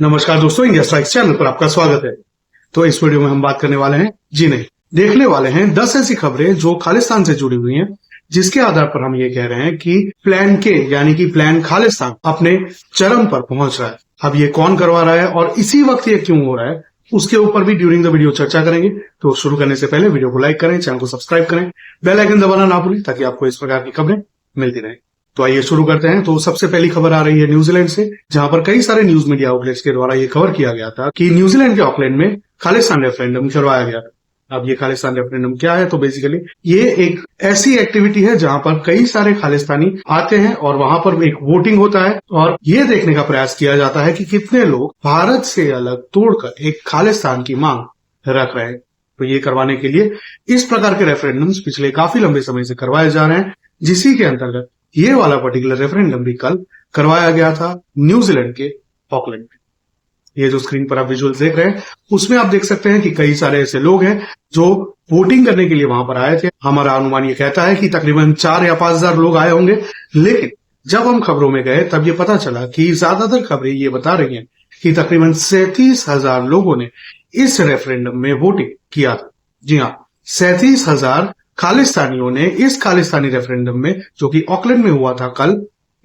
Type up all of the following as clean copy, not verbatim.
नमस्कार दोस्तों, India strikes channel पर आपका स्वागत है। तो इस वीडियो में हम बात करने वाले हैं, जी नहीं, देखने वाले हैं 10 ऐसी खबरें जो खालिस्तान से जुड़ी हुई हैं, जिसके आधार पर हम ये कह रहे हैं कि प्लान के यानी कि प्लान खालिस्तान अपने चरम पर पहुंच रहा है। अब ये कौन करवा रहा है और इसी वक्त ये क्यों हो रहा है, उसके ऊपर भी ड्यूरिंग द वीडियो चर्चा करेंगे। तो शुरू करने से पहले वीडियो को लाइक करें, चैनल को सब्सक्राइब करें, बेल आइकन दबाना ना भूलें ताकि आपको इस प्रकार की खबरें मिलती रहे। तो आइए शुरू करते हैं। तो सबसे पहली खबर आ रही है न्यूजीलैंड से, जहां पर कई सारे न्यूज मीडिया आउटलेट्स के द्वारा ये कवर किया गया था कि न्यूजीलैंड के ऑकलैंड में खालिस्तान रेफरेंडम करवाया गया था। अब ये खालिस्तान रेफरेंडम क्या है, तो बेसिकली ये एक ऐसी एक्टिविटी है जहां पर कई सारे खालिस्तानी आते हैं और वहां पर एक वोटिंग होता है और ये देखने का प्रयास किया जाता है कि कितने लोग भारत से अलग तोड़कर एक खालिस्तान की मांग रख रहे हैं। तो ये करवाने के लिए इस प्रकार के रेफरेंडम्स पिछले काफी लंबे समय से करवाए जा रहे हैं, जिसी के अंतर्गत ये वाला पर्टिकुलर रेफरेंडम भी कल करवाया गया था न्यूजीलैंड के ऑकलैंड में। ये जो स्क्रीन पर आप विजुअल देख रहे हैं, उसमें आप देख सकते हैं कि कई सारे ऐसे लोग हैं जो वोटिंग करने के लिए वहां पर आए थे। हमारा अनुमान ये कहता है कि तकरीबन 4 या 5 हजार लोग आए होंगे, लेकिन जब हम खबरों में गए तब ये पता चला कि ज्यादातर खबरें ये बता रही हैं कि तकरीबन 37,000 लोगों ने इस रेफरेंडम में वोटिंग किया था। जी हाँ, 37,000 खालिस्तानियों ने इस खालिस्तानी रेफरेंडम में, जो कि ऑकलैंड में हुआ था कल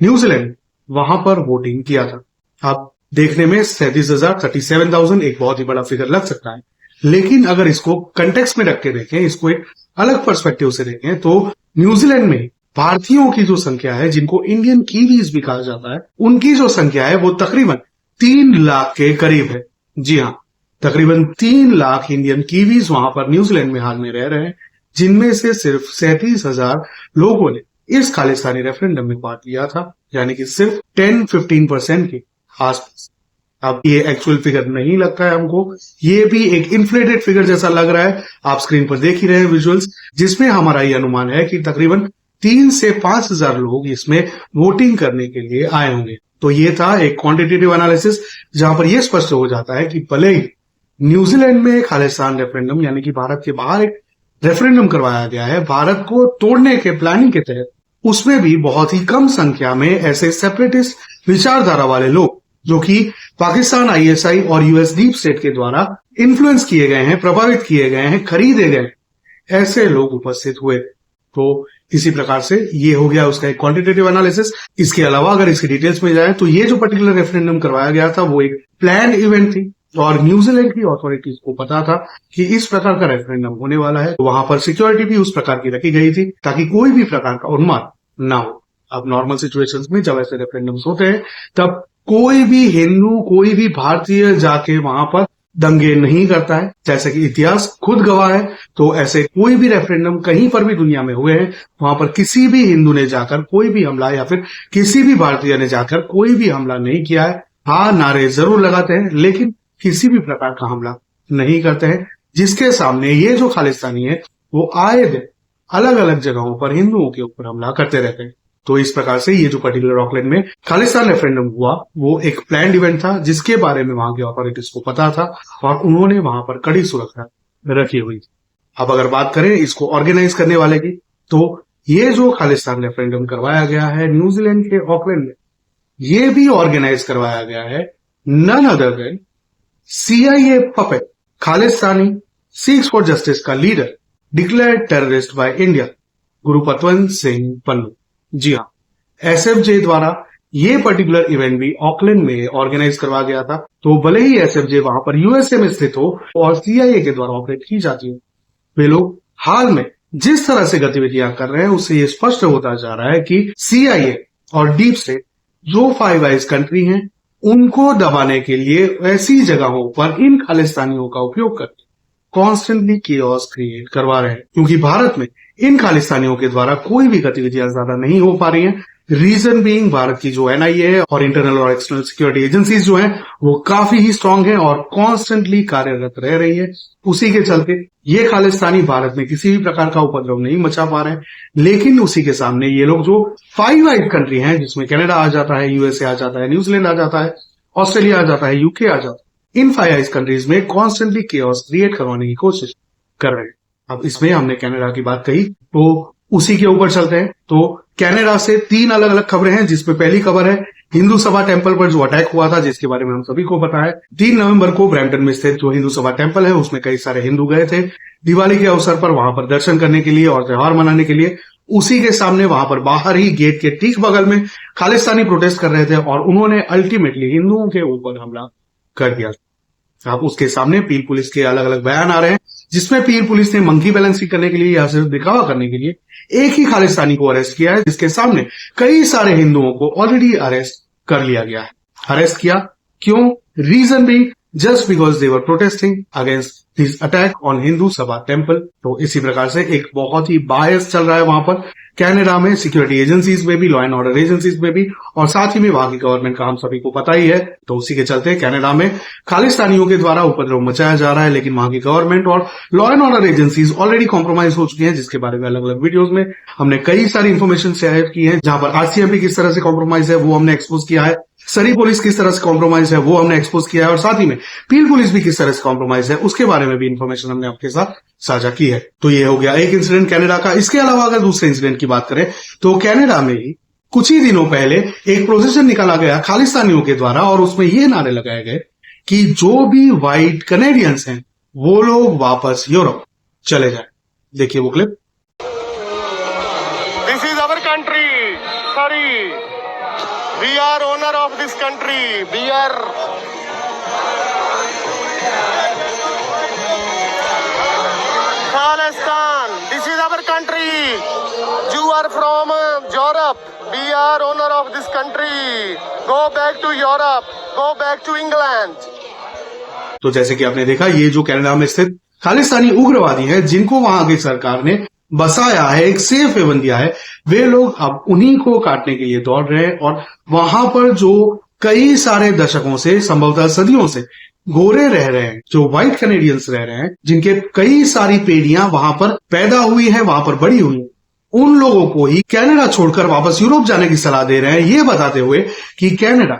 न्यूजीलैंड, वहां पर वोटिंग किया था। अब देखने में 37,000 एक बहुत ही बड़ा फिगर लग सकता है, लेकिन अगर इसको कंटेक्स्ट में रख के देखें, इसको एक अलग पर्सपेक्टिव से देखें, तो न्यूजीलैंड में भारतीयों की जो संख्या है, जिनको इंडियन कीवीज भी कहा जाता है, उनकी जो संख्या है वो तकरीबन 3 लाख के करीब है। जी हाँ, तकरीबन 3 लाख इंडियन कीवीज वहां पर न्यूजीलैंड में हाल में रह रहे हैं, जिनमें से सिर्फ 37,000 लोगों ने इस खालिस्तानी रेफरेंडम में पार्ट लिया था, यानी कि सिर्फ 10-15% के आसपास। अब ये एक्चुअल फिगर नहीं लगता है हमको, ये भी एक इन्फ्लेटेड फिगर जैसा लग रहा है। आप स्क्रीन पर देख ही रहे हैं विजुअल्स, जिसमें हमारा ये अनुमान है कि तकरीबन 3 से 5 हजार लोग इसमें वोटिंग करने के लिए आए होंगे। तो ये था एक क्वांटिटेटिव एनालिसिस, जहां पर यह स्पष्ट हो जाता है कि भले ही न्यूजीलैंड में खालिस्तान रेफरेंडम यानी कि भारत के बाहर एक रेफरेंडम करवाया गया है भारत को तोड़ने के प्लानिंग के तहत, उसमें भी बहुत ही कम संख्या में ऐसे सेपरेटिस्ट विचारधारा वाले लोग, जो कि पाकिस्तान, आईएसआई और यूएस डीप स्टेट के द्वारा इन्फ्लुएंस किए गए हैं, प्रभावित किए गए हैं, खरीदे गए, ऐसे लोग उपस्थित हुए। तो इसी प्रकार से ये हो गया उसका एक क्वांटिटेटिव एनालिसिस। इसके अलावा अगर इसकी डिटेल्स में जाए, तो ये जो पर्टिकुलर रेफरेंडम करवाया गया था वो एक प्लान इवेंट थी और न्यूजीलैंड की अथॉरिटीज को पता था कि इस प्रकार का रेफरेंडम होने वाला है। तो वहां पर सिक्योरिटी भी उस प्रकार की रखी गई थी ताकि कोई भी प्रकार का उन्माद ना हो। अब नॉर्मल सिचुएशंस में जब ऐसे रेफरेंडम्स होते हैं, तब कोई भी हिंदू, कोई भी भारतीय जाके वहां पर दंगे नहीं करता है, जैसे कि इतिहास खुद गवाह है। तो ऐसे कोई भी रेफरेंडम कहीं पर भी दुनिया में हुए हैं, वहां पर किसी भी हिंदू ने जाकर कोई भी हमला या फिर किसी भी भारतीय ने जाकर कोई भी हमला नहीं किया है। हाँ, नारे जरूर लगाते हैं, लेकिन किसी भी प्रकार का हमला नहीं करते हैं, जिसके सामने ये जो खालिस्तानी है वो आए दिन अलग अलग जगहों पर हिंदुओं के ऊपर हमला करते रहते हैं। तो इस प्रकार से ये जो पर्टिकुलर ऑकलैंड में खालिस्तान रेफरेंडम हुआ, वो एक प्लान्ड इवेंट था, जिसके बारे में वहां की अथॉरिटीज को पता था और उन्होंने वहां पर कड़ी सुरक्षा रखी हुई थी। अब अगर बात करें इसको ऑर्गेनाइज करने वाले की, तो ये जो खालिस्तान रेफरेंडम करवाया गया है न्यूजीलैंड के ऑकलैंड में, ये भी ऑर्गेनाइज करवाया गया है none other than CIA puppet, Khalistani Sikhs for justice का leader, declared terrorist by India, Gurpatwant Singh Pannu. जी हाँ, SFJ द्वारा ये पर्टिकुलर इवेंट भी ऑकलैंड में ऑर्गेनाइज करवाया गया था। तो भले ही SFJ वहां पर यूएसए में स्थित हो और CIA के द्वारा ऑपरेट की जाती हो, वे लोग हाल में जिस तरह से गतिविधियां कर रहे हैं, उससे ये स्पष्ट होता जा रहा है कि CIA और डीप स्टेट, जो फाइव आइज कंट्री हैं, उनको दबाने के लिए ऐसी जगहों पर इन खालिस्तानियों का उपयोग करके कॉन्स्टेंटली केओस क्रिएट करवा रहे हैं, क्योंकि भारत में इन खालिस्तानियों के द्वारा कोई भी गतिविधियां ज्यादा नहीं हो पा रही हैं। रीजन बीइंग, भारत की जो NIA है और इंटरनल और एक्सटर्नल सिक्योरिटी एजेंसीज जो हैं, वो काफी ही स्ट्रांग हैं और कॉन्स्टेंटली कार्यरत रह रही है। उसी के चलते ये खालिस्तानी भारत में किसी भी प्रकार का उपद्रव नहीं मचा पा रहे हैं। लेकिन उसी के सामने ये लोग जो फाइव आइज कंट्री हैं, जिसमें कनाडा आ जाता है, यूएसए आ जाता है, न्यूजीलैंड आ जाता है, ऑस्ट्रेलिया आ जाता है, यूके आ जाता है, इन फाइव आइज कंट्रीज में कॉन्स्टेंटली केओस क्रिएट करवाने की कोशिश कर रहे हैं। अब इसमें हमने कनाडा की बात कही, तो उसी के ऊपर चलते हैं। तो कनाडा से 3 अलग अलग खबरें हैं, जिसमें पहली खबर है हिंदू सभा टेम्पल पर जो अटैक हुआ था, जिसके बारे में हम सभी को पता है। 3 नवंबर को ब्रैम्पटन में स्थित जो हिंदू सभा टेम्पल है उसमें कई सारे हिंदू गए थे दिवाली के अवसर पर वहां पर दर्शन करने के लिए और त्योहार मनाने के लिए। उसी के सामने वहां पर बाहर ही गेट के ठीक बगल में खालिस्तानी प्रोटेस्ट कर रहे थे और उन्होंने अल्टीमेटली हिंदुओं के ऊपर हमला कर दिया। अब उसके सामने पील पुलिस के अलग अलग बयान आ रहे हैं, जिसमें पील पुलिस ने मंकी बैलेंसिंग करने के लिए या सिर्फ दिखावा करने के लिए एक ही खालिस्तानी को अरेस्ट किया है, जिसके सामने कई सारे हिंदुओं को ऑलरेडी अरेस्ट कर लिया गया है। अरेस्ट किया क्यों? रीजन भी just because they were protesting against this attack on Hindu सभा टेम्पल। तो इसी प्रकार से एक बहुत ही बायस चल रहा है वहां पर कनाडा में, सिक्योरिटी एजेंसीज में भी, लॉ एंड ऑर्डर एजेंसीज में भी, और साथ ही में वहां की गवर्नमेंट का हम सभी को पता ही है। तो उसी के चलते कनाडा में खालिस्तानियों के द्वारा उपद्रव मचाया जा रहा है, लेकिन वहां की गवर्नमेंट और law and order agencies already compromise हो चुकी हैं, जिसके बारे में अलग अलग वीडियोज में हमने कई सारी इन्फॉर्मेशन शेयर की है। जहां पर आरसीएमपी किस तरह से कॉम्प्रोमाइज है वो हमने एक्सपोज किया है, सरी पुलिस किस तरह से कॉम्प्रोमाइज है वो हमने एक्सपोज किया है, और साथ ही में पील पुलिस भी किस तरह से कॉम्प्रोमाइज है उसके बारे में भी इन्फॉर्मेशन हमने आपके साथ साझा की है। तो ये हो गया एक इंसिडेंट कनाडा का। इसके अलावा अगर दूसरे इंसिडेंट की बात करें तो कनाडा में ही कुछ ही दिनों पहले एक प्रोसेशन निकाला गया खालिस्तानियों के द्वारा, और उसमें ये नारे लगाए गए कि जो भी व्हाइट कैनेडियंस हैं वो लोग वापस यूरोप चले जाए। देखिए वो clip. This is our country, sorry, we are owner of this country, we are Khalistan, this is our country. You are from Europe. We are owner of this country. Go back to Europe. Go back to England. तो जैसे कि आपने देखा, ये जो Canada में स्थित खालिस्तानी उग्रवादी हैं जिनको वहां की सरकार ने बसाया है, एक सेफ हेवन दिया है, वे लोग अब उन्हीं को काटने के लिए दौड़ रहे हैं। और वहां पर जो कई सारे दशकों से, संभवतः सदियों से गोरे रह रहे हैं, जो व्हाइट कैनेडियंस रह रहे हैं, जिनके कई सारी पीढ़ियां वहां पर पैदा हुई हैं, वहां पर बड़ी हुई हैं, उन लोगों को ही कनाडा छोड़कर वापस यूरोप जाने की सलाह दे रहे हैं, ये बताते हुए कि कनाडा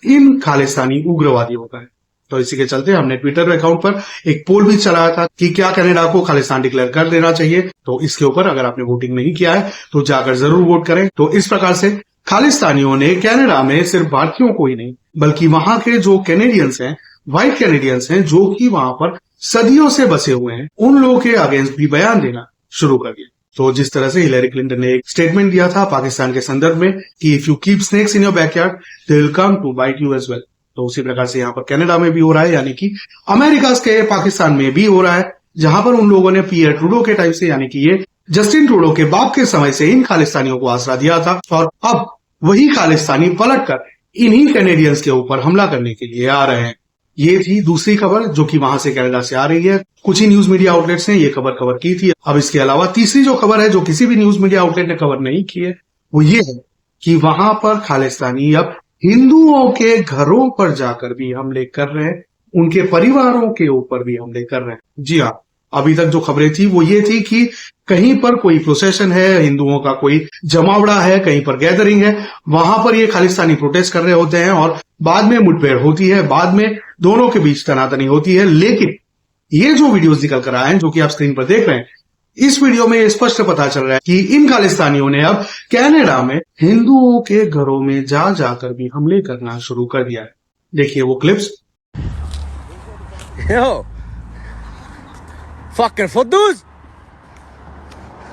इन खालिस्तानी उग्रवादियों का है। तो इसी के चलते हमने ट्विटर अकाउंट पर एक पोल भी चलाया था कि क्या कनाडा को खालिस्तान डिक्लेयर कर देना चाहिए। तो इसके ऊपर अगर आपने वोटिंग नहीं किया है तो जाकर जरूर वोट करें। तो इस प्रकार से खालिस्तानियों ने कनाडा में सिर्फ भारतीयों को ही नहीं, बल्कि वहां के जो कैनेडियंस हैं, व्हाइट कैनेडियंस हैं, जो कि वहां पर सदियों से बसे हुए हैं, उन लोगों के अगेंस्ट भी बयान देना शुरू कर दिया। तो जिस तरह से हिलेरी क्लिंटन ने एक स्टेटमेंट दिया था पाकिस्तान के संदर्भ में कि if you keep snakes in your backyard they will come to bite you as well, तो उसी प्रकार से यहाँ पर कनाडा में भी हो रहा है, यानी कि अमेरिका के पाकिस्तान में भी हो रहा है, जहां पर उन लोगों ने पियर ट्रूडो के टाइम से, यानी कि ये जस्टिन ट्रूडो के बाप के समय से इन खालिस्तानियों को आसरा दिया था, और अब वही खालिस्तानी पलटकर इन्हीं कैनेडियंस के ऊपर हमला करने के लिए आ रहे हैं। ये थी दूसरी खबर जो कि वहां से कनाडा से आ रही है। कुछ ही न्यूज मीडिया आउटलेट्स ने ये खबर कवर की थी। अब इसके अलावा तीसरी जो खबर है, जो किसी भी न्यूज मीडिया आउटलेट ने कवर नहीं की है, वो ये है कि वहां पर खालिस्तानी अब हिंदुओं के घरों पर जाकर भी हमले कर रहे हैं, उनके परिवारों के ऊपर भी हमले कर रहे हैं। जी हाँ, अभी तक जो खबरें थी वो ये थी कि कहीं पर कोई प्रोसेशन है, हिंदुओं का कोई जमावड़ा है, कहीं पर गैदरिंग है, वहां पर ये खालिस्तानी प्रोटेस्ट कर रहे होते हैं और बाद में मुठभेड़ होती है, बाद में दोनों के बीच तनातनी होती है। लेकिन ये जो वीडियोस निकल कर आए हैं, जो कि आप स्क्रीन पर देख रहे हैं, इस वीडियो में ये स्पष्ट पता चल रहा है कि इन खालिस्तानियों ने अब कनाडा में हिंदुओं के घरों में जा जाकर भी हमले करना शुरू कर दिया है। देखिए वो क्लिप्स। Yo, fucking फुद्दूस,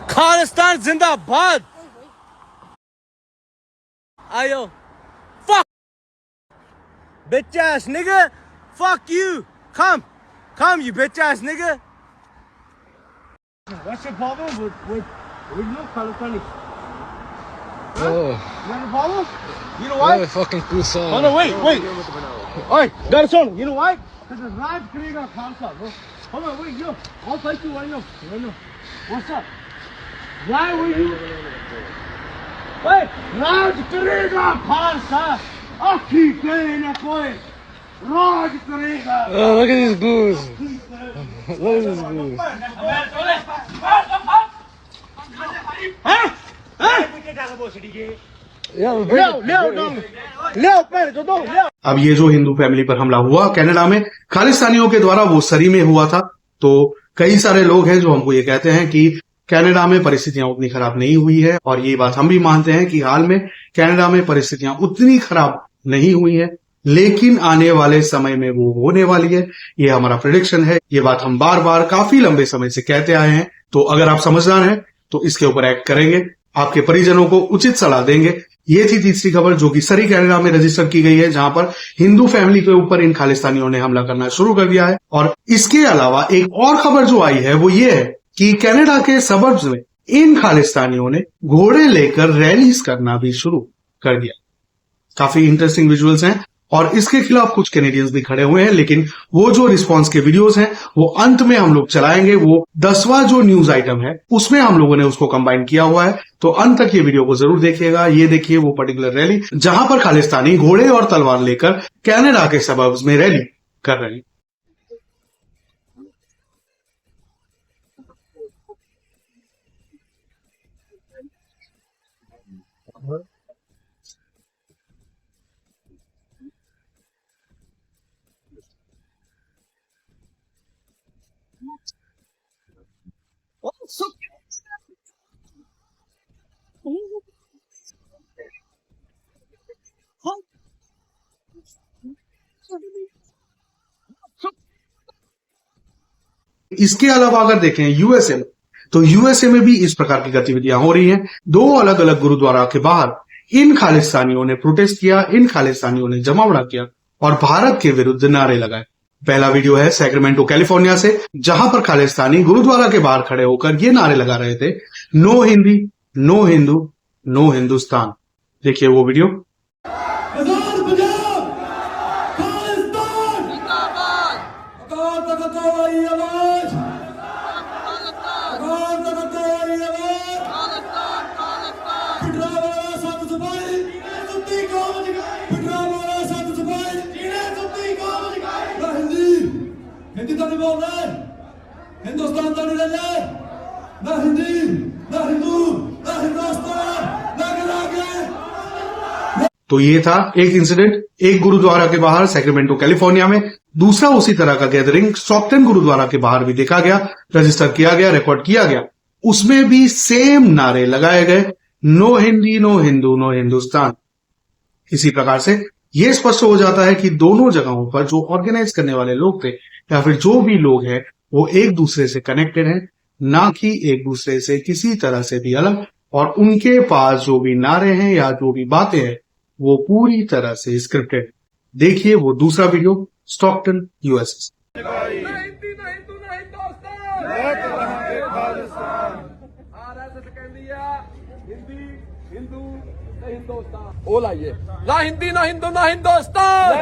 खालिस्तान जिंदाबाद। Ayo, fuck, bitch ass nigga, fuck you, come you bitch ass nigga. What's your problem with you Khalistani? Huh? You have a problem? You know why? fucking Kusan. Oh no, wait. Alright, got it on. You know why? Because the Raj Kriega Khalsa, bro. Hold on, wait, yo. I'll fight you right now. What's up? Why were you? Wait, Raj Kriega Khalsa. Akhi Kaina Koi. Raj Kriega. Oh, look at these goose. Look at this goose. अब ये जो Hindu family पर हमला हुआ Canada में खालिस्तानियों के द्वारा, वो सरी में हुआ था। तो कई सारे लोग हैं जो हमको ये कहते हैं कि कनाडा में परिस्थितियां उतनी खराब नहीं हुई है, और ये बात हम भी मानते हैं कि हाल में कनाडा में परिस्थितियां उतनी खराब नहीं हुई है, लेकिन आने वाले समय में वो होने वाली है। ये हमारा प्रेडिक्शन है। ये बात हम बार बार काफी लंबे समय से कहते आए हैं। तो अगर आप समझदार हैं तो इसके ऊपर एक्ट करेंगे, आपके परिजनों को उचित सलाह देंगे। ये थी तीसरी खबर जो कि सरी कनाडा में रजिस्टर की गई है, जहां पर हिंदू फैमिली के ऊपर इन खालिस्तानियों ने हमला करना शुरू कर दिया है। और इसके अलावा एक और खबर जो आई है वो ये है कि कनाडा के सबर्ब्स में इन खालिस्तानियों ने घोड़े लेकर रैलीज करना भी शुरू कर दिया। काफी इंटरेस्टिंग विजुअल्स हैं और इसके खिलाफ कुछ कैनेडियंस भी खड़े हुए हैं, लेकिन वो जो रिस्पांस के वीडियोस हैं वो अंत में हम लोग चलाएंगे। वो 10वां जो न्यूज आइटम है उसमें हम लोगों ने उसको कंबाइन किया हुआ है, तो अंत तक ये वीडियो को जरूर देखिएगा। ये देखिए वो पर्टिकुलर रैली जहां पर खालिस्तानी घोड़े और तलवार लेकर कनाडा के सबर्ब्स में रैली कर रहे हैं। इसके अलावा अगर देखें यूएसए में, तो यूएसए में भी इस प्रकार की गतिविधियां हो रही हैं। 2 अलग अलग गुरुद्वारा के बाहर इन खालिस्तानियों ने प्रोटेस्ट किया, इन खालिस्तानियों ने जमावड़ा किया और भारत के विरुद्ध नारे लगाए। पहला वीडियो है सैक्रामेंटो कैलिफोर्निया से, जहां पर खालिस्तानी गुरुद्वारा के बाहर खड़े होकर ये नारे लगा रहे थे, no Hindi, no Hindu, no Hindustan. देखिए वो वीडियो। हिंदी तो नहीं बोल रहे, हिंदुस्तान तो नहीं रहे, ना हिंदी, ना हिंदू, ना हिंदुस्तान, ना तो ये था एक इंसिडेंट एक गुरुद्वारा के बाहर सैक्रामेंटो कैलिफोर्निया में। दूसरा उसी तरह का गैदरिंग स्टॉकटन गुरुद्वारा के बाहर भी देखा गया, रजिस्टर किया गया, रिकॉर्ड किया गया। उसमें भी सेम नारे लगाए गए, no Hindi, no Hindu, no Hindustan. इसी प्रकार से ये स्पष्ट हो जाता है कि दोनों जगहों पर जो ऑर्गेनाइज करने वाले लोग थे या फिर जो भी लोग हैं वो एक दूसरे से कनेक्टेड हैं, ना कि एक दूसरे से किसी तरह से भी अलग। और उनके पास जो भी नारे हैं या जो भी बातें हैं वो पूरी तरह से स्क्रिप्टेड। देखिए वो दूसरा वीडियो स्टॉकटन यूएसए। ओ लाइए, ना हिंदी ना हिंदू ना हिंदुस्तान,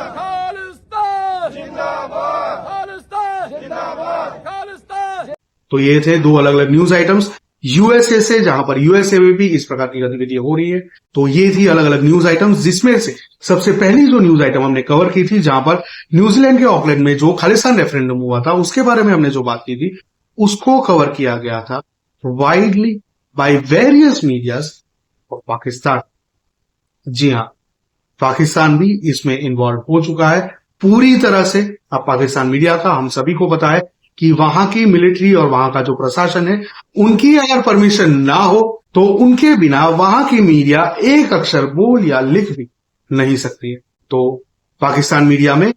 खालिस्तान जिंदाबाद, खालिस्तान जिंदाबाद, खालिस्तान। तो ये थे 2 अलग अलग न्यूज आइटम्स यूएसए से, जहां पर यूएसए में भी इस प्रकार की गतिविधि हो रही है। तो ये थी अलग अलग न्यूज आइटम्स, जिसमें से सबसे पहली जो न्यूज आइटम हमने कवर की थी, जहां पर न्यूजीलैंड के ऑकलैंड में जो खालिस्तान रेफरेंडम हुआ था उसके बारे में हमने जो बात की थी उसको कवर किया गया था widely by various medias of Pakistan. जी हाँ, पाकिस्तान भी इसमें इन्वॉल्व हो चुका है पूरी तरह से। अब पाकिस्तान मीडिया का हम सभी को पता है कि वहां की मिलिट्री और वहां का जो प्रशासन है उनकी अगर परमिशन ना हो तो उनके बिना वहां की मीडिया एक अक्षर बोल या लिख भी नहीं सकती है। तो पाकिस्तान मीडिया में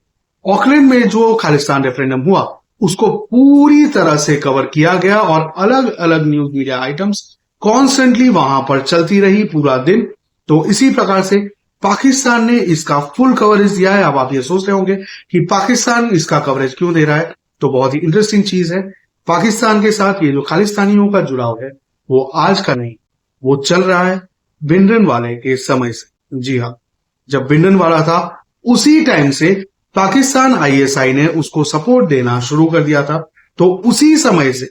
ऑकलैंड में जो खालिस्तान रेफरेंडम हुआ उसको पूरी तरह से कवर किया गया और अलग अलग न्यूज मीडिया आइटम्स कॉन्स्टेंटली वहां पर चलती रही पूरा दिन। तो इसी प्रकार से पाकिस्तान ने इसका फुल कवरेज दिया है। अब आप ये सोच रहे होंगे कि पाकिस्तान इसका कवरेज क्यों दे रहा है, तो बहुत ही इंटरेस्टिंग चीज है। पाकिस्तान के साथ ये जो खालिस्तानियों का जुड़ाव है वो आज का नहीं, वो चल रहा है भिंडरनवाले के समय से। जी हाँ, जब भिंडरनवाला था उसी टाइम से पाकिस्तान आईएसआई ने उसको सपोर्ट देना शुरू कर दिया था। तो उसी समय से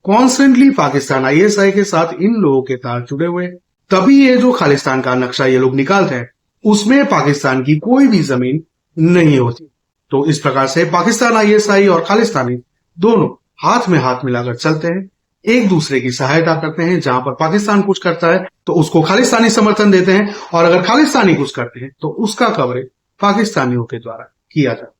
कॉन्स्टेंटली पाकिस्तान आईएसआई के साथ इन लोगों के तार जुड़े हुए। तभी ये जो खालिस्तान का नक्शा ये लोग निकालते हैं उसमें पाकिस्तान की कोई भी जमीन नहीं होती। तो इस प्रकार से पाकिस्तान आईएसआई और खालिस्तानी दोनों हाथ में हाथ मिलाकर चलते हैं, एक दूसरे की सहायता करते हैं। जहां पर पाकिस्तान कुछ करता है तो उसको खालिस्तानी समर्थन देते हैं, और अगर खालिस्तानी कुछ करते हैं तो उसका कवरेज पाकिस्तानियों के द्वारा किया जाता है।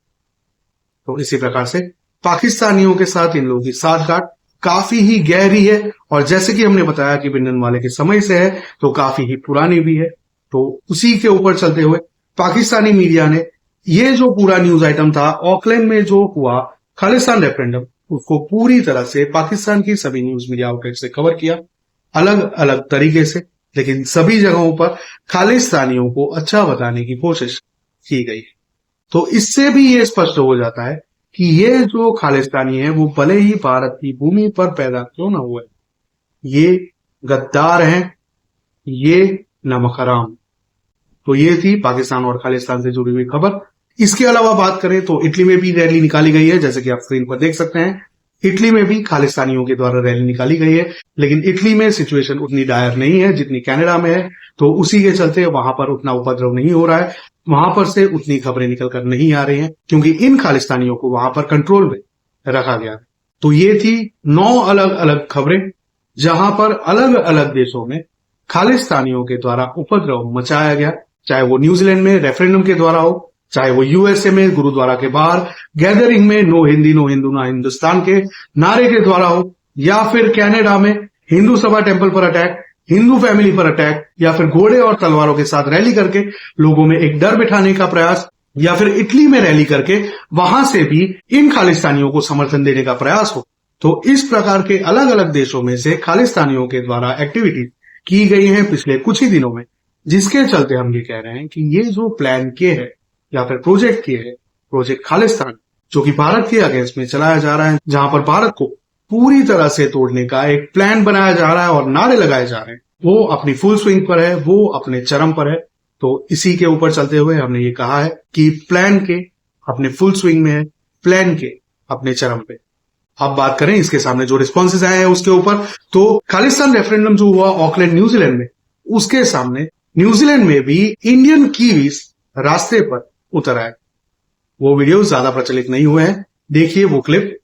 तो इसी प्रकार से पाकिस्तानियों के साथ इन लोगों की साठगांठ काफी ही गहरी है, और जैसे कि हमने बताया कि भिंडरनवाले के समय से है तो काफी ही पुरानी भी है। तो उसी के ऊपर चलते हुए पाकिस्तानी मीडिया ने ये जो पूरा न्यूज आइटम था ऑकलैंड में जो हुआ खालिस्तान रेफरेंडम, उसको पूरी तरह से पाकिस्तान की सभी न्यूज मीडिया आउटलेट से कवर किया अलग अलग तरीके से, लेकिन सभी जगहों पर खालिस्तानियों को अच्छा बताने की कोशिश की गई। तो इससे भी ये स्पष्ट हो जाता है कि ये जो खालिस्तानी है वो भले ही भारत की भूमि पर पैदा क्यों ना हुए, ये गद्दार हैं, ये नमक हराम। तो ये थी पाकिस्तान और खालिस्तान से जुड़ी हुई खबर। इसके अलावा बात करें तो इटली में भी रैली निकाली गई है, जैसे कि आप स्क्रीन पर देख सकते हैं। इटली में भी खालिस्तानियों के द्वारा रैली निकाली गई है, लेकिन इटली में सिचुएशन उतनी डायर नहीं है जितनी कनाडा में है, तो उसी के चलते वहां पर उतना उपद्रव नहीं हो रहा है, वहां पर से उतनी खबरें निकल कर नहीं आ रही हैं, क्योंकि इन खालिस्तानियों को वहां पर कंट्रोल में रखा गया। तो ये थी 9 अलग अलग खबरें जहां पर अलग अलग देशों में खालिस्तानियों के द्वारा उपद्रव मचाया गया, चाहे वो न्यूजीलैंड में रेफरेंडम के द्वारा हो, चाहे वो यूएसए में गुरुद्वारा के बाहर गैदरिंग में नो हिंदी नो हिंदू ना हिंदुस्तान के नारे के द्वारा हो, या फिर कनाडा में हिंदू सभा टेम्पल पर अटैक, हिंदू फैमिली पर अटैक, या फिर घोड़े और तलवारों के साथ रैली करके लोगों में एक डर बिठाने का प्रयास, या फिर इटली में रैली करके वहां से भी इन खालिस्तानियों को समर्थन देने का प्रयास हो। तो इस प्रकार के अलग अलग देशों में से खालिस्तानियों के द्वारा एक्टिविटीज की गई हैं पिछले कुछ ही दिनों में, जिसके चलते हम ये कह रहे हैं कि ये जो प्लान के है या फिर प्रोजेक्ट के है, प्रोजेक्ट खालिस्तान, जो कि भारत के अगेंस्ट में चलाया जा रहा है, जहां पर भारत को पूरी तरह से तोड़ने का एक प्लान बनाया जा रहा है और नारे लगाए जा रहे हैं, वो अपनी फुल स्विंग पर है, वो अपने चरम पर है। तो इसी के ऊपर चलते हुए हमने ये कहा है कि प्लान के अपने फुल स्विंग में है, प्लान के अपने चरम पे। अब बात करें इसके सामने जो रिस्पॉन्सेज आए हैं उसके ऊपर, तो खालिस्तान रेफरेंडम जो हुआ ऑकलैंड न्यूजीलैंड में, उसके सामने न्यूजीलैंड में भी इंडियन कीवीज रास्ते पर उतर आए। वो वीडियो ज्यादा प्रचलित नहीं हुए हैं, देखिए वो क्लिप।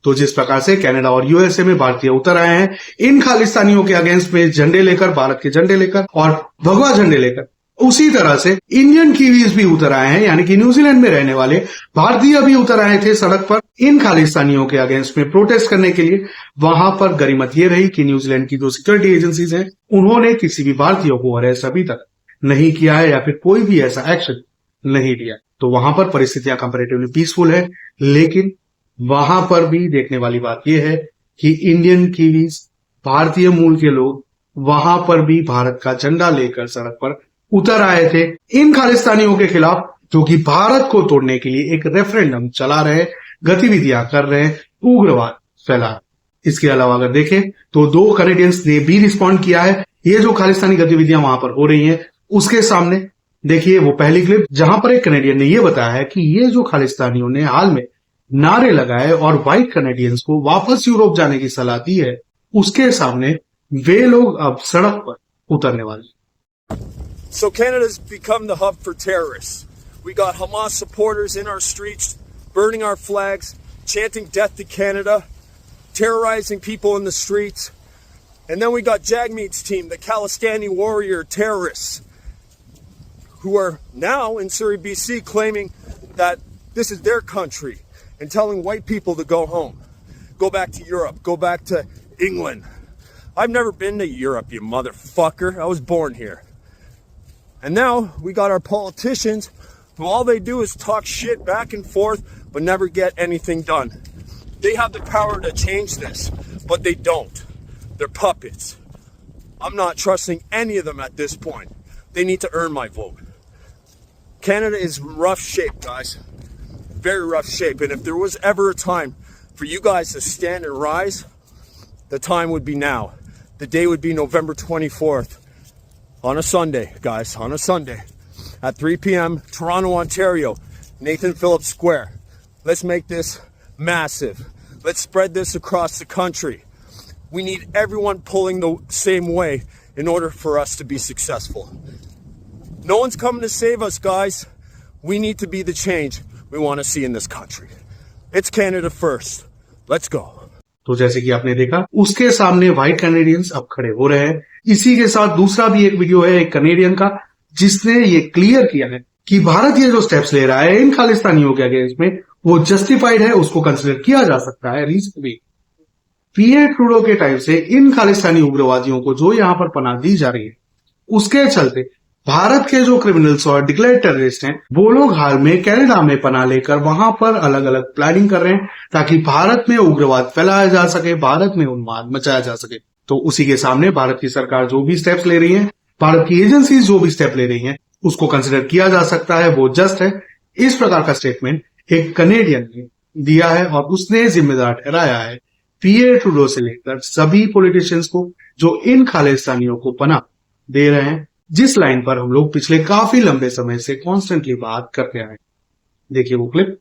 तो जिस प्रकार से कनाडा और यूएसए में भारतीय उतर आए हैं इन खालिस्तानियों के अगेंस्ट में झंडे लेकर, भारत के झंडे लेकर और भगवा झंडे लेकर, उसी तरह से इंडियन कीवीज भी उतर आए हैं, यानी कि न्यूजीलैंड में रहने वाले भारतीय भी उतर आए थे सड़क पर इन खालिस्तानियों के अगेंस्ट में प्रोटेस्ट करने के लिए। वहां पर गरिमत ये रही कि न्यूजीलैंड की जो सिक्योरिटी एजेंसीज हैं उन्होंने किसी भी भारतीय को अरेस्ट अभी तक नहीं किया है या फिर कोई भी ऐसा एक्शन नहीं लिया। तो वहां पर परिस्थितियां कंपैरेटिवली पीसफुल है, लेकिन वहां पर भी देखने वाली बात यह है कि इंडियन कीवीज, भारतीय मूल के लोग वहां पर भी भारत का झंडा लेकर सड़क पर उतर आए थे इन खालिस्तानियों के खिलाफ, जो कि भारत को तोड़ने के लिए एक रेफरेंडम चला रहे, गतिविधियां कर रहे, उग्रवाद फैला। इसके अलावा अगर देखें तो 2 कैनेडियंस ने भी रिस्पॉन्ड किया है ये जो खालिस्तानी गतिविधियां वहां पर हो रही हैं उसके सामने। देखिए वो पहली क्लिप जहां पर एक कैनेडियन ने यह बताया है कि ये जो खालिस्तानियों ने हाल में नारे लगाए और व्हाइट कैनेडियंस को वापस यूरोप जाने की सलाह दी है, उसके सामने वे लोग अब सड़क पर उतरने वाले। So Canada's become the hub for terrorists. We got Hamas supporters in our streets, burning our flags, chanting death to Canada, terrorizing people in the streets. And then we got Jagmeet's team, the Khalistani warrior terrorists, who are now in Surrey, BC, claiming that this is their country and telling white people to go home, go back to Europe, go back to England. I've never been to Europe, you motherfucker. I was born here. And now we got our politicians who all they do is talk shit back and forth but never get anything done. They have the power to change this, but they don't. They're puppets. I'm not trusting any of them at this point. They need to earn my vote. Canada is in rough shape, guys. Very rough shape. And if there was ever a time for you guys to stand and rise, the time would be now. the day would be November 24th on a Sunday, guys, on a Sunday at 3 p.m. Toronto, Ontario, Nathan Phillips Square. Let's make this massive. Let's spread this across the country. We need everyone pulling the same way in order for us to be successful. No one's coming to save us, guys. We need to be the change we want to see in this country. It's Canada first. Let's go. तो जैसे कि आपने देखा, उसके सामने white Canadians अब खड़े हो रहे हैं। इसी के साथ दूसरा भी एक वीडियो है एक कैनेडियन का, जिसने ये क्लियर किया है कि भारत ये जो स्टेप्स ले रहा है इन खालिस्तानियों के अगेंस्ट में, वो जस्टिफाइड है, उसको कंसिडर किया जा सकता है। रीजन भी पीए ट्रूडो के टाइम से इन खालिस्तानी उग्रवादियों को जो यहां पर पनाह दी जा रही है, उसके चलते भारत के जो क्रिमिनल्स और डिक्लेयर्ड टेररिस्ट हैं, वो लोग हाल में कनाडा में पनाह लेकर वहां पर अलग अलग प्लानिंग कर रहे हैं ताकि भारत में उग्रवाद फैलाया जा सके, भारत में उन्माद मचाया जा सके। तो उसी के सामने भारत की सरकार जो भी स्टेप्स ले रही है, भारत की एजेंसीज जो भी स्टेप ले रही हैं, उसको कंसिडर किया जा सकता है, वो जस्ट है। इस प्रकार का स्टेटमेंट एक कनेडियन ने दिया है और उसने जिम्मेदार ठहराया है पीए ट्रूडो से लेकर सभी पॉलिटिशियंस को जो इन खालिस्तानियों को पनाह दे रहे हैं, जिस लाइन पर हम लोग पिछले काफी लंबे समय से कॉन्स्टेंटली बात करते आए। देखिए वो clip.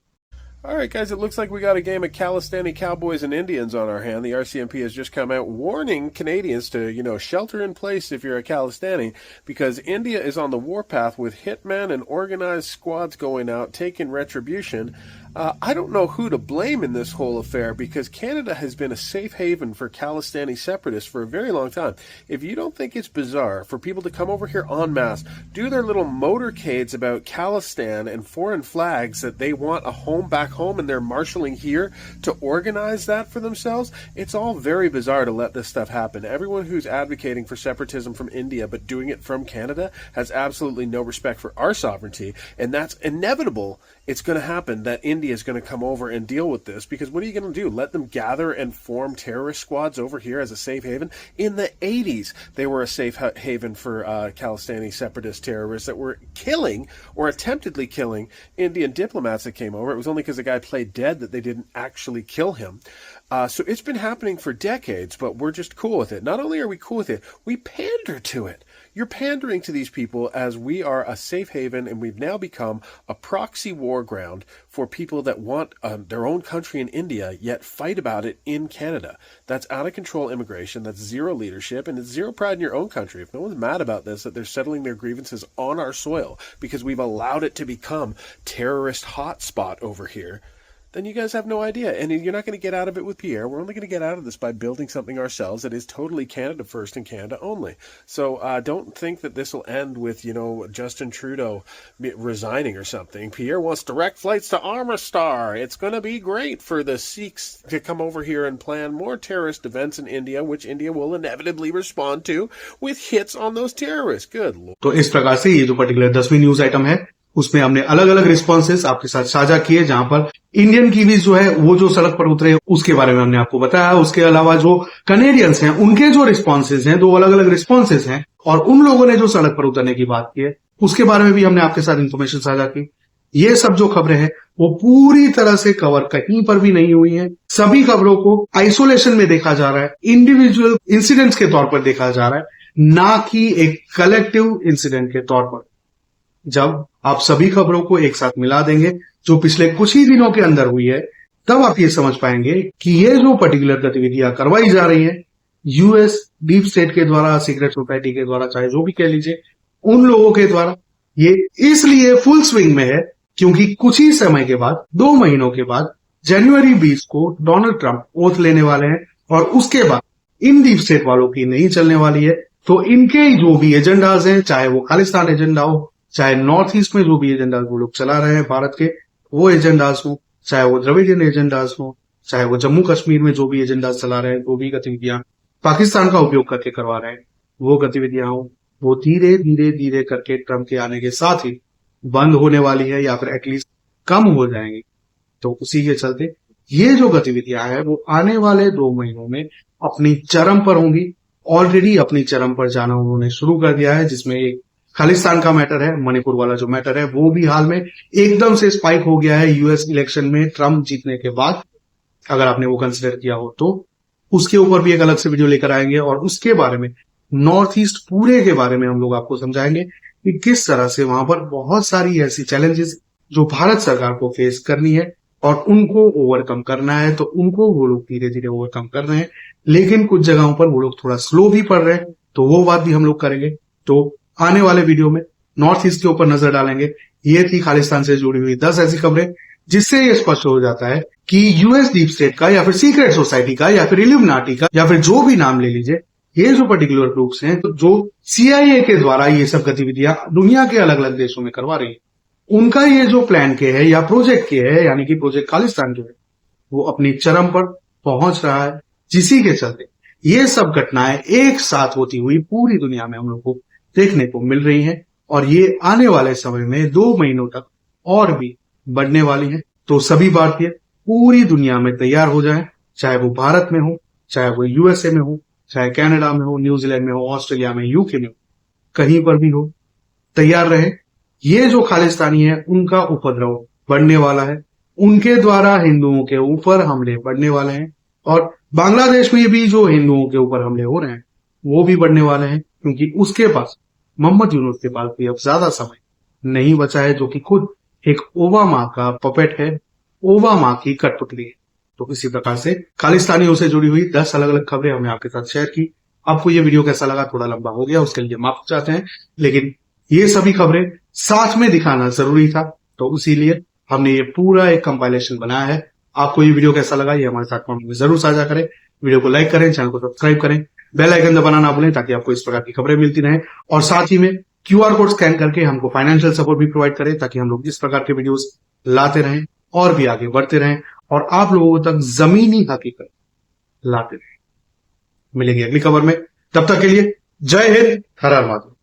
All right, guys, it looks like we got a game of Khalistani Cowboys and Indians on our hand. The RCMP has just come out warning Canadians to, shelter in place if you're a Khalistani, because India is on the warpath with hitmen and organized squads going out, taking retribution. I don't know who to blame in this whole affair, because Canada has been a safe haven for Khalistani separatists for a very long time. If you don't think it's bizarre for people to come over here en masse, do their little motorcades about Khalistan and foreign flags that they want a home back home and they're marshalling here to organize that for themselves, it's all very bizarre to let this stuff happen. Everyone who's advocating for separatism from India but doing it from Canada has absolutely no respect for our sovereignty, and that's inevitable. It's going to happen that India is going to come over and deal with this, because what are you going to do? Let them gather and form terrorist squads over here as a safe haven? In the 80s, they were a safe haven for Khalistani separatist terrorists that were killing or attemptedly killing Indian diplomats that came over. It was only because the guy played dead that they didn't actually kill him. So it's been happening for decades, but we're just cool with it. Not only are we cool with it, we pander to it. You're pandering to these people as we are a safe haven, and we've now become a proxy war ground for people that want their own country in India, yet fight about it in Canada. That's out of control immigration, that's zero leadership, and it's zero pride in your own country. If no one's mad about this, that they're settling their grievances on our soil because we've allowed it to become terrorist hotspot over here, then you guys have no idea. And you're not going to get out of it with Pierre. We're only going to get out of this by building something ourselves that is totally Canada first and Canada only. So don't think that this will end with, Justin Trudeau resigning or something. Pierre wants direct flights to Amritsar. It's going to be great for the Sikhs to come over here and plan more terrorist events in India, which India will inevitably respond to with hits on those terrorists. Good Lord. तो इस प्रकार से ये जो particular 10वीं news item है, उसमें हमने अलग अलग रिस्पॉन्सेस आपके साथ साझा किए, जहां पर इंडियन कीवीज जो है वो जो सड़क पर उतरे उसके बारे में हमने आपको बताया। उसके अलावा जो कनेडियंस हैं उनके जो रिस्पॉन्सेस हैं, 2 अलग अलग रिस्पॉन्सेस हैं, और उन लोगों ने जो सड़क पर उतरने की बात की है उसके बारे में भी हमने आपके साथ इन्फॉर्मेशन साझा की। ये सब जो खबरें हैं वो पूरी तरह से कवर कहीं पर भी नहीं हुई है। सभी खबरों को आइसोलेशन में देखा जा रहा है, इंडिविजुअल इंसिडेंट्स के तौर पर देखा जा रहा है, ना कि एक कलेक्टिव इंसिडेंट के तौर पर। जब आप सभी खबरों को एक साथ मिला देंगे जो पिछले कुछ ही दिनों के अंदर हुई है, तब आप ये समझ पाएंगे कि ये जो पर्टिकुलर गतिविधियां करवाई जा रही है यूएस डीप स्टेट के द्वारा, सीक्रेट सोसाइटी के द्वारा, चाहे जो भी कह लीजिए, उन लोगों के द्वारा, ये इसलिए फुल स्विंग में है क्योंकि कुछ ही समय के बाद, 2 महीनों के बाद, जनवरी 20 को डोनाल्ड ट्रंप ओथ लेने वाले हैं और उसके बाद इन डीप स्टेट वालों की नहीं चलने वाली है। तो इनके जो भी एजेंडाज हैं, चाहे वो खालिस्तान एजेंडा हो, चाहे नॉर्थ ईस्ट में जो भी एजेंडाज वो लोग चला रहे हैं भारत के, वो एजेंडाज हो, चाहे वो द्रविडियन एजेंडाज हो, चाहे वो जम्मू कश्मीर में जो भी एजेंडाज चला रहे हैं, जो भी गतिविधियां पाकिस्तान का उपयोग करके करवा रहे हैं, वो गतिविधियां हो, वो धीरे धीरे धीरे करके ट्रंप के आने के साथ ही बंद होने वाली है या फिर एटलीस्ट कम हो जाएंगी। तो उसी के चलते ये जो गतिविधियां हैं वो आने वाले 2 महीनों में अपनी चरम पर होंगी। ऑलरेडी अपनी चरम पर जाना उन्होंने शुरू कर दिया है, जिसमें एक खालिस्तान का मैटर है, मणिपुर वाला जो मैटर है वो भी हाल में एकदम से स्पाइक हो गया है यूएस इलेक्शन में ट्रंप जीतने के बाद, अगर आपने वो कंसिडर किया हो तो। उसके ऊपर भी एक अलग से वीडियो लेकर आएंगे और उसके बारे में नॉर्थ ईस्ट पूरे के बारे में हम लोग आपको समझाएंगे कि किस तरह से वहां पर बहुत सारी ऐसी चैलेंजेस जो भारत सरकार को फेस करनी है और उनको ओवरकम करना है, तो उनको वो लोग धीरे धीरे ओवरकम कर रहे हैं, लेकिन कुछ जगहों पर वो लोग थोड़ा स्लो भी पड़ रहे हैं, तो वो बात भी हम लोग करेंगे। तो आने वाले वीडियो में नॉर्थ ईस्ट के ऊपर नजर डालेंगे। ये थी खालिस्तान से जुड़ी हुई 10 ऐसी खबरें जिससे ये स्पष्ट हो जाता है कि यूएस डीप स्टेट का या फिर सीक्रेट सोसाइटी का या फिर इल्यूमिनाटी का या फिर जो भी नाम ले लीजिए, ये जो पर्टिकुलर ग्रुप्स हैं तो जो CIA के द्वारा ये सब गतिविधियां दुनिया के अलग अलग देशों में करवा रही है, उनका ये जो प्लान के है या प्रोजेक्ट के है, यानी कि प्रोजेक्ट खालिस्तान के है, वो अपनी चरम पर पहुंच रहा है, जिसी के चलते ये सब घटनाएं एक साथ होती हुई पूरी दुनिया में हम लोग को देखने को मिल रही हैं और ये आने वाले समय में 2 महीनों तक और भी बढ़ने वाली हैं। तो सभी भारतीय पूरी दुनिया में तैयार हो जाएं, चाहे वो भारत में हो, चाहे वो USA में हो, चाहे कनाडा में हो, न्यूजीलैंड में हो, ऑस्ट्रेलिया में, UK में हो, कहीं पर भी हो, तैयार रहे। ये जो खालिस्तानी है उनका उपद्रव बढ़ने वाला है, उनके द्वारा हिंदुओं के ऊपर हमले बढ़ने वाले हैं और बांग्लादेश में भी जो हिंदुओं के ऊपर हमले हो रहे हैं वो भी बढ़ने वाले हैं, क्योंकि उसके पास मोहम्मद यूनुस के पास भी अब ज्यादा समय नहीं बचा है, जो कि खुद एक ओबामा का पपेट है, ओबामा की कठपुतली है। तो इसी प्रकार से खालिस्तानियों से जुड़ी हुई 10 अलग अलग खबरें हमने आपके साथ शेयर की। आपको ये वीडियो कैसा लगा? थोड़ा लंबा हो गया, उसके लिए माफ चाहते हैं, लेकिन ये सभी खबरें साथ में दिखाना जरूरी था, तो इसीलिए हमने ये पूरा एक कंपाइलेशन बनाया है। आपको ये वीडियो कैसा लगा ये हमारे साथ कमेंट में जरूर साझा करें, वीडियो को लाइक करें, चैनल को सब्सक्राइब करें, बेल आइकन दबाना ना भूलें ताकि आपको इस प्रकार की खबरें मिलती रहें और साथ ही में QR कोड स्कैन करके हमको फाइनेंशियल सपोर्ट भी प्रोवाइड करें ताकि हम लोग इस प्रकार के वीडियोस लाते रहें और भी आगे बढ़ते रहें और आप लोगों तक जमीनी हकीकत लाते रहें। मिलेंगे अगली खबर में, तब तक के लिए जय हिंद, हर हर महादेव।